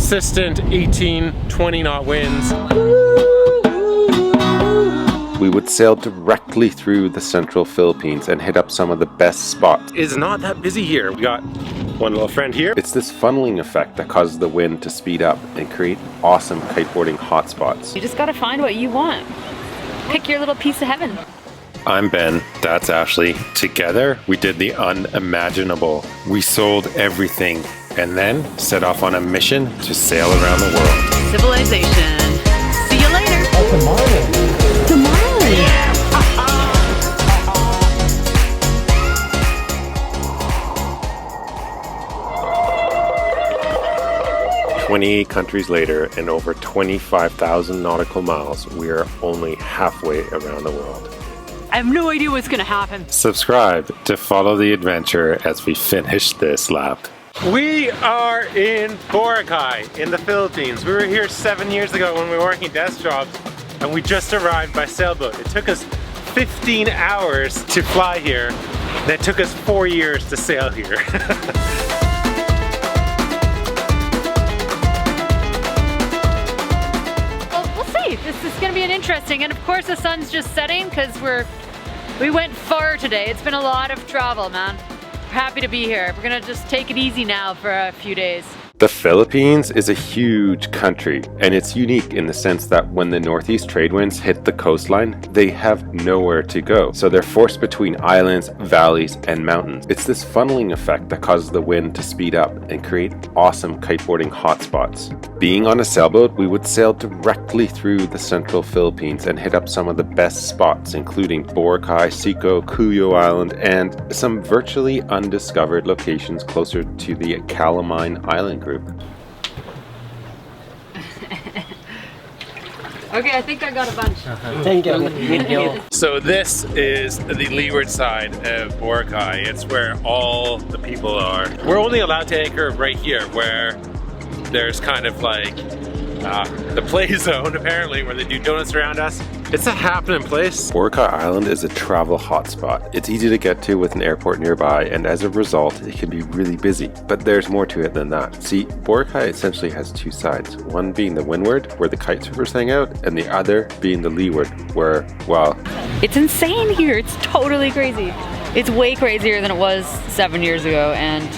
consistent 18, 20 knot winds. We would sail directly through the central Philippines and hit up some of the best spots. It's not that busy here. We got one little friend here. It's this funneling effect that causes the wind to speed up and create awesome kiteboarding hotspots. You just gotta find what you want. Pick your little piece of heaven. I'm Ben, that's Ashley. Together, we did the unimaginable. We sold everything and then set off on a mission to sail around the world. Civilization. See you later. Oh, tomorrow. 28 countries later and over 25,000 nautical miles, we are only halfway around the world. I have no idea what's gonna happen. Subscribe to follow the adventure as we finish this lap. We are in Boracay in the Philippines. We were here 7 years ago when we were working desk jobs, and we just arrived by sailboat. It took us 15 hours to fly here. That took us 4 years to sail here. This is gonna be an interesting, and of course the sun's just setting because we went far today. It's been a lot of travel, man. We're happy to be here. We're gonna just take it easy now for a few days. The Philippines is a huge country, and it's unique in the sense that when the northeast trade winds hit the coastline, they have nowhere to go. So they're forced between islands, valleys, and mountains. It's this funneling effect that causes the wind to speed up and create awesome kiteboarding hotspots. Being on a sailboat, we would sail directly through the central Philippines and hit up some of the best spots, including Boracay, Sico, Cuyo Island, and some virtually undiscovered locations closer to the Calamine Island group. Okay, I think I got a bunch. Thank you. So this is the leeward side of Boracay. It's where all the people are. We're only allowed to anchor right here where there's kind of like the play zone apparently where they do donuts around us. It's a happening place. Boracay Island is a travel hotspot. It's easy to get to with an airport nearby, and as a result, it can be really busy. But there's more to it than that. See, Boracay essentially has two sides. One being the windward, where the kite surfers hang out, and the other being the leeward, where, well... It's insane here. It's totally crazy. It's way crazier than it was 7 years ago, and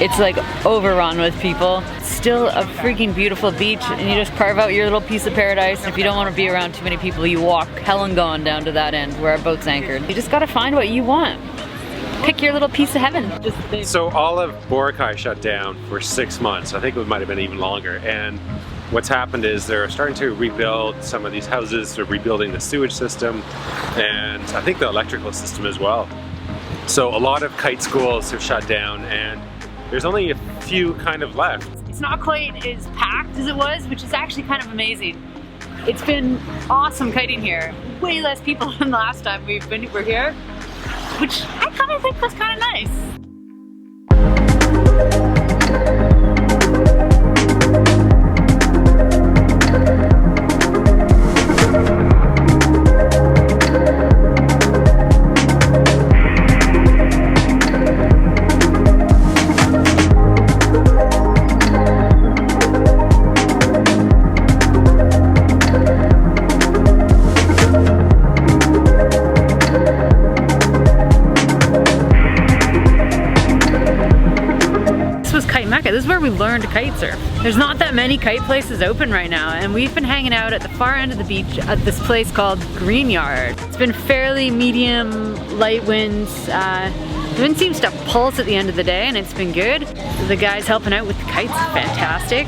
it's like overrun with people. Still a freaking beautiful beach, and you just carve out your little piece of paradise. And if you don't want to be around too many people, you walk hell and gone down to that end where our boat's anchored. You just gotta find what you want. Pick your little piece of heaven. So all of Boracay shut down for 6 months. I think it might have been even longer. And what's happened is they're starting to rebuild some of these houses. They're rebuilding the sewage system, and I think the electrical system as well. So a lot of kite schools have shut down, and there's only a few kind of left. It's not quite as packed as it was, which is actually kind of amazing. It's been awesome kiting here. Way less people than the last time we're here, which I kind of think was kind of nice. This is where we learned to kite surf. There's not that many kite places open right now, and we've been hanging out at the far end of the beach at this place called Green Yard. It's been fairly medium light winds. The wind seems to pulse at the end of the day, and it's been good. The guys helping out with the kites, fantastic.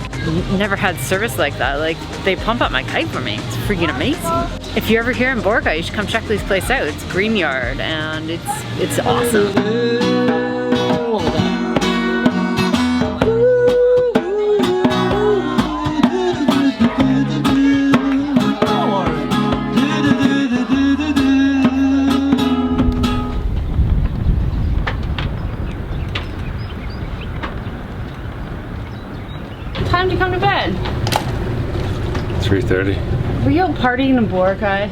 Never had service like that. Like, they pump up my kite for me. It's freaking amazing. If you're ever here in Boracay, you should come check this place out. It's Green Yard, and it's awesome. Time to come to bed? 3:30. Were you out partying in Boracay?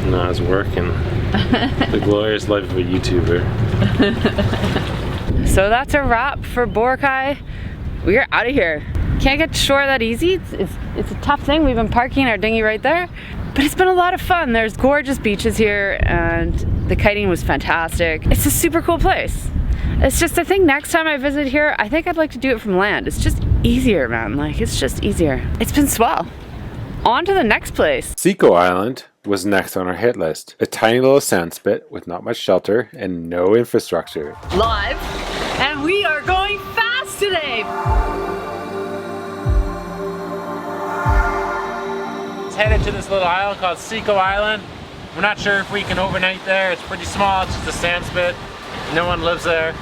No, I was working. The glorious life of a YouTuber. So that's a wrap for Boracay. We are out of here. Can't get to shore that easy. It's a tough thing. We've been parking our dinghy right there, but it's been a lot of fun. There's gorgeous beaches here and the kiting was fantastic. It's a super cool place. It's just, I think next time I visit here, I think I'd like to do it from land. It's just easier, man. Like, it's just easier. It's been swell. On to the next place. Sico Island was next on our hit list. A tiny little sandspit with not much shelter and no infrastructure. Live, and we are going fast today. Let's headed to this little island called Cuyo Island. We're not sure if we can overnight there. It's pretty small, it's just a sandspit. No one lives there.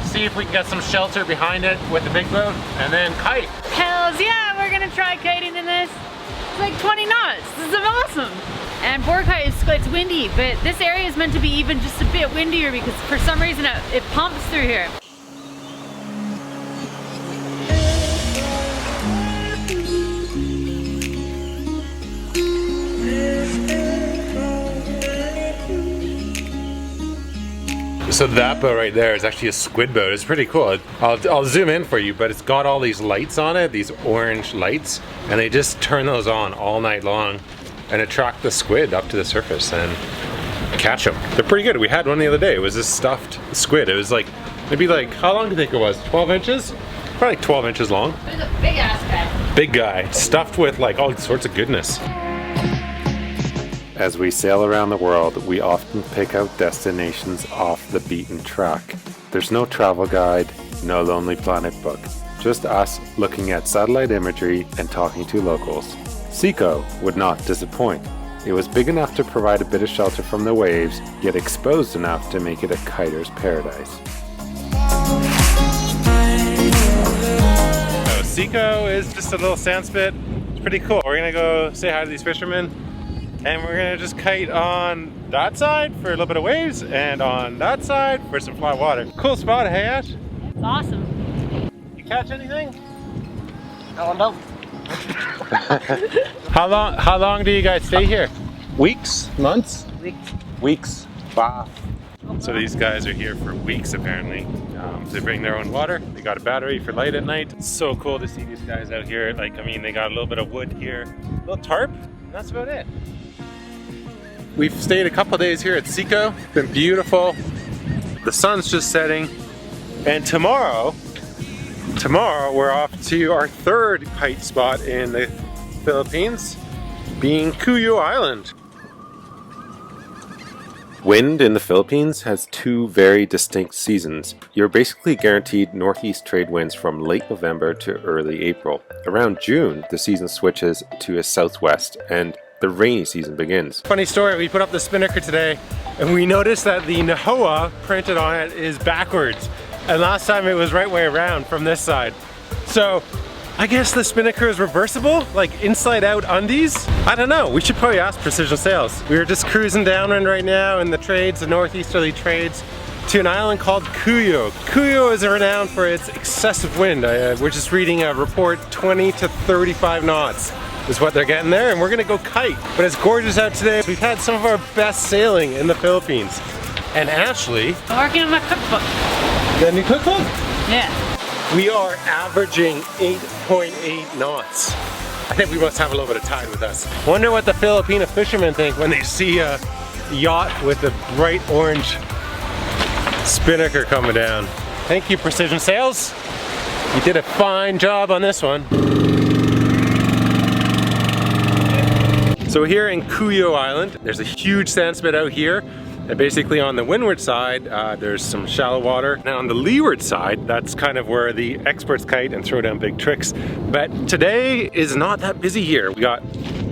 See if we can get some shelter behind it with the big boat and then kite. Hells yeah, we're gonna try kiting in this. It's like 20 knots, this is awesome. And board kite, it's windy, but this area is meant to be even just a bit windier because for some reason it pumps through here. So that boat right there is actually a squid boat. It's pretty cool. I'll zoom in for you, but it's got all these lights on it, these orange lights, and they just turn those on all night long and attract the squid up to the surface and catch them. They're pretty good. We had one the other day. It was this stuffed squid. It was like, maybe like, how long do you think it was? 12 inches? Probably like 12 inches long. It was a big ass guy. Big guy, stuffed with like all sorts of goodness. As we sail around the world, we often pick out destinations off the beaten track. There's no travel guide, no Lonely Planet book, just us looking at satellite imagery and talking to locals. Sico would not disappoint. It was big enough to provide a bit of shelter from the waves, yet exposed enough to make it a kiter's paradise. So Sico is just a little sandspit. It's pretty cool. We're gonna go say hi to these fishermen. And we're gonna just kite on that side for a little bit of waves and on that side for some flat water. Cool spot, hey Ash? It's awesome. You catch anything? I don't know. How long do you guys stay here? Weeks? Months? Weeks. Weeks. Wow. So these guys are here for weeks apparently. They bring their own water. They got a battery for light at night. It's so cool to see these guys out here. Like, I mean, they got a little bit of wood here, a little tarp, and that's about it. We've stayed a couple days here at Sico. It's been beautiful. The sun's just setting. And tomorrow we're off to our third kite spot in the Philippines, being Cuyo Island. Wind in the Philippines has two very distinct seasons. You're basically guaranteed northeast trade winds from late November to early April. Around June, the season switches to a southwest and the rainy season begins. Funny story, we put up the spinnaker today and we noticed that the Nahoa printed on it is backwards. And last time it was right way around from this side. So I guess the spinnaker is reversible, like inside out undies? I don't know, we should probably ask Precision Sails. We're just cruising downwind right now in the trades, the northeasterly trades, to an island called Cuyo. Cuyo is renowned for its excessive wind. We're just reading a report, 20 to 35 knots is what they're getting there, and we're gonna go kite. But it's gorgeous out today. We've had some of our best sailing in the Philippines. And Ashley, I'm working on my cookbook. the new cookbook? Yeah. We are averaging 8.8 knots. I think we must have a little bit of tide with us. Wonder what the Filipino fishermen think when they see a yacht with a bright orange spinnaker coming down. Thank you, Precision Sails. You did a fine job on this one. So here in Cuyo Island, there's a huge sandspit out here. And basically on the windward side, there's some shallow water. Now on the leeward side, that's kind of where the experts kite and throw down big tricks. But today is not that busy here. We got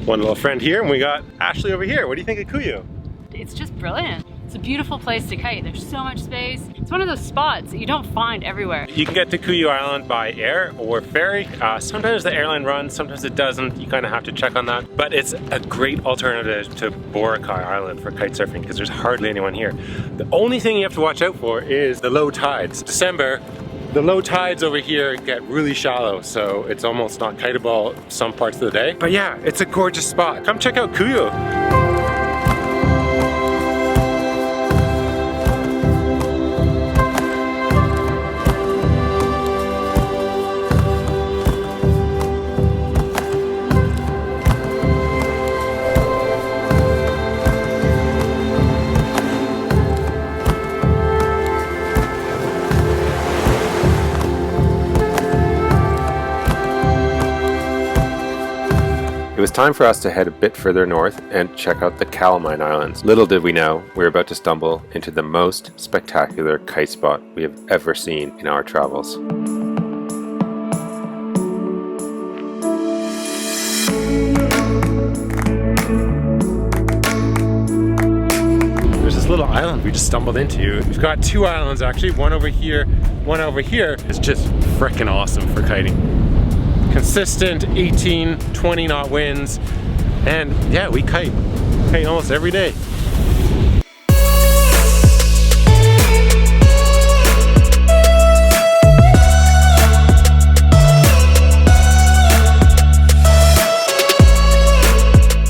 one little friend here and we got Ashley over here. What do you think of Cuyo? It's just brilliant. It's a beautiful place to kite. There's so much space. It's one of those spots that you don't find everywhere. You can get to Cuyo Island by air or ferry. Sometimes the airline runs, sometimes it doesn't. You kind of have to check on that. But it's a great alternative to Boracay Island for kite surfing because there's hardly anyone here. The only thing you have to watch out for is the low tides. December, the low tides over here get really shallow, so it's almost not kiteable some parts of the day. But yeah, it's a gorgeous spot. Come check out Cuyo. It was time for us to head a bit further north and check out the Calamine Islands. Little did we know, we were about to stumble into the most spectacular kite spot we have ever seen in our travels. There's this little island we just stumbled into. We've got two islands actually, one over here, one over here. It's just freaking awesome for kiting. Consistent 18, 20 knot winds, and yeah, we kite almost every day.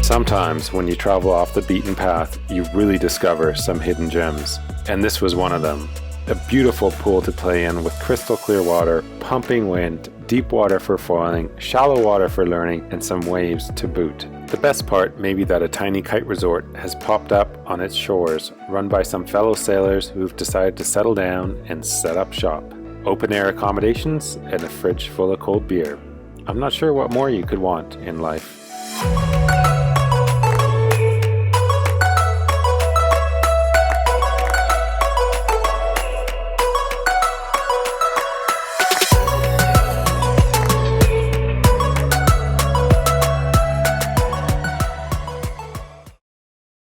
Sometimes when you travel off the beaten path, you really discover some hidden gems, and this was one of them. A beautiful pool to play in with crystal clear water, pumping wind, deep water for foiling, shallow water for learning, and some waves to boot. The best part may be that a tiny kite resort has popped up on its shores, run by some fellow sailors who've decided to settle down and set up shop. Open air accommodations and a fridge full of cold beer. I'm not sure what more you could want in life.